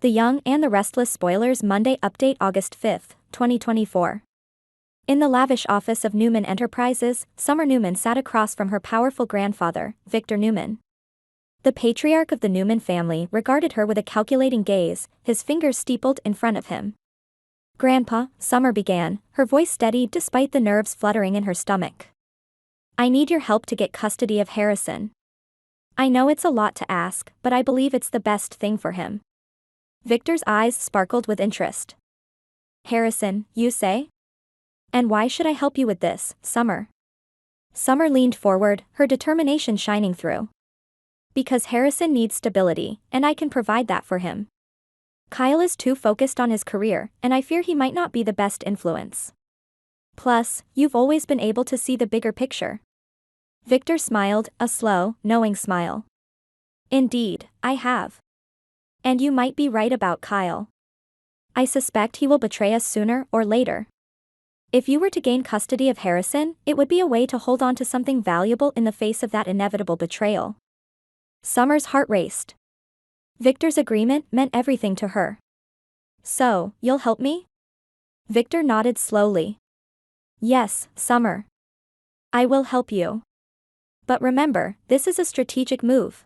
The Young and the Restless spoilers Monday update August 5, 2024. In the lavish office of Newman Enterprises, Summer Newman sat across from her powerful grandfather, Victor Newman. The patriarch of the Newman family regarded her with a calculating gaze, his fingers steepled in front of him. "Grandpa," Summer began, her voice steady despite the nerves fluttering in her stomach. "I need your help to get custody of Harrison. I know it's a lot to ask, but I believe it's the best thing for him." Victor's eyes sparkled with interest. "Harrison, you say? And why should I help you with this, Summer?" Summer leaned forward, her determination shining through. "Because Harrison needs stability, and I can provide that for him. Kyle is too focused on his career, and I fear he might not be the best influence. Plus, you've always been able to see the bigger picture." Victor smiled, a slow, knowing smile. "Indeed, I have. And you might be right about Kyle. I suspect he will betray us sooner or later. If you were to gain custody of Harrison, it would be a way to hold on to something valuable in the face of that inevitable betrayal." Summer's heart raced. Victor's agreement meant everything to her. "So, you'll help me?" Victor nodded slowly. "Yes, Summer. I will help you. But remember, this is a strategic move.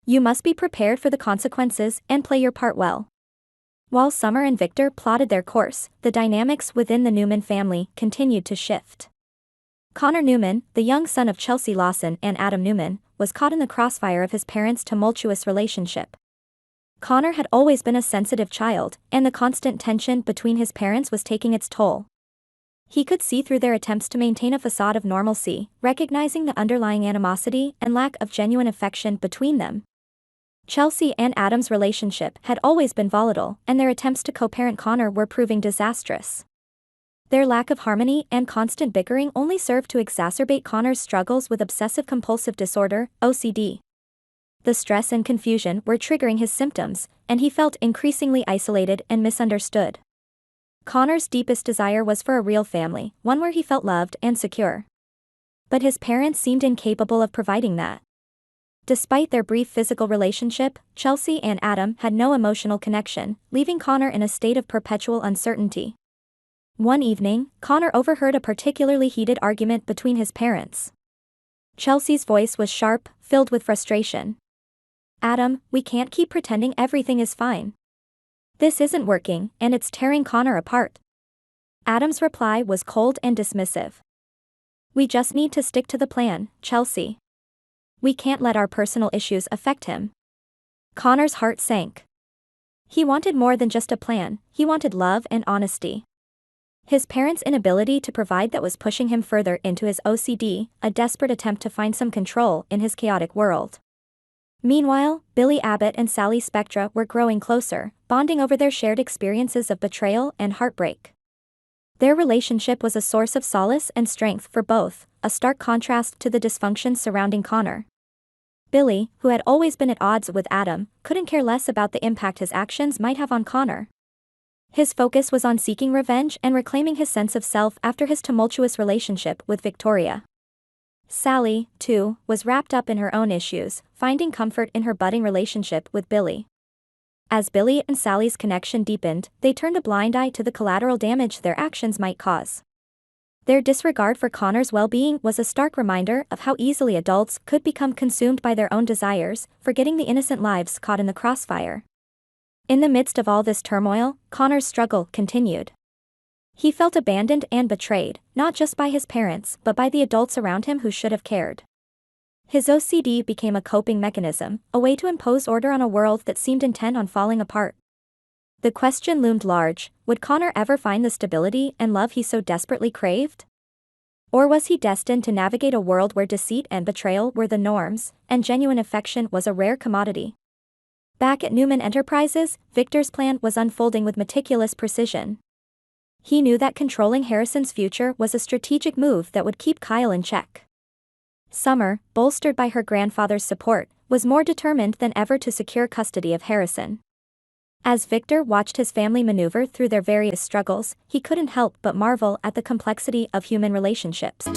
You must be prepared for the consequences and play your part well." While Summer and Victor plotted their course, the dynamics within the Newman family continued to shift. Connor Newman, the young son of Chelsea Lawson and Adam Newman, was caught in the crossfire of his parents' tumultuous relationship. Connor had always been a sensitive child, and the constant tension between his parents was taking its toll. He could see through their attempts to maintain a facade of normalcy, recognizing the underlying animosity and lack of genuine affection between them. Chelsea and Adam's relationship had always been volatile, and their attempts to co-parent Connor were proving disastrous. Their lack of harmony and constant bickering only served to exacerbate Connor's struggles with obsessive-compulsive disorder, OCD. The stress and confusion were triggering his symptoms, and he felt increasingly isolated and misunderstood. Connor's deepest desire was for a real family, one where he felt loved and secure. But his parents seemed incapable of providing that. Despite their brief physical relationship, Chelsea and Adam had no emotional connection, leaving Connor in a state of perpetual uncertainty. One evening, Connor overheard a particularly heated argument between his parents. Chelsea's voice was sharp, filled with frustration. "Adam, we can't keep pretending everything is fine. This isn't working, and it's tearing Connor apart." Adam's reply was cold and dismissive. "We just need to stick to the plan, Chelsea. We can't let our personal issues affect him." Connor's heart sank. He wanted more than just a plan, he wanted love and honesty. His parents' inability to provide that was pushing him further into his OCD, a desperate attempt to find some control in his chaotic world. Meanwhile, Billy Abbott and Sally Spectra were growing closer, bonding over their shared experiences of betrayal and heartbreak. Their relationship was a source of solace and strength for both, a stark contrast to the dysfunction surrounding Connor. Billy, who had always been at odds with Adam, couldn't care less about the impact his actions might have on Connor. His focus was on seeking revenge and reclaiming his sense of self after his tumultuous relationship with Victoria. Sally, too, was wrapped up in her own issues, finding comfort in her budding relationship with Billy. As Billy and Sally's connection deepened, they turned a blind eye to the collateral damage their actions might cause. Their disregard for Connor's well-being was a stark reminder of how easily adults could become consumed by their own desires, forgetting the innocent lives caught in the crossfire. In the midst of all this turmoil, Connor's struggle continued. He felt abandoned and betrayed, not just by his parents but by the adults around him who should have cared. His OCD became a coping mechanism, a way to impose order on a world that seemed intent on falling apart. The question loomed large: would Connor ever find the stability and love he so desperately craved? Or was he destined to navigate a world where deceit and betrayal were the norms, and genuine affection was a rare commodity? Back at Newman Enterprises, Victor's plan was unfolding with meticulous precision. He knew that controlling Harrison's future was a strategic move that would keep Kyle in check. Summer, bolstered by her grandfather's support, was more determined than ever to secure custody of Harrison. As Victor watched his family maneuver through their various struggles, he couldn't help but marvel at the complexity of human relationships.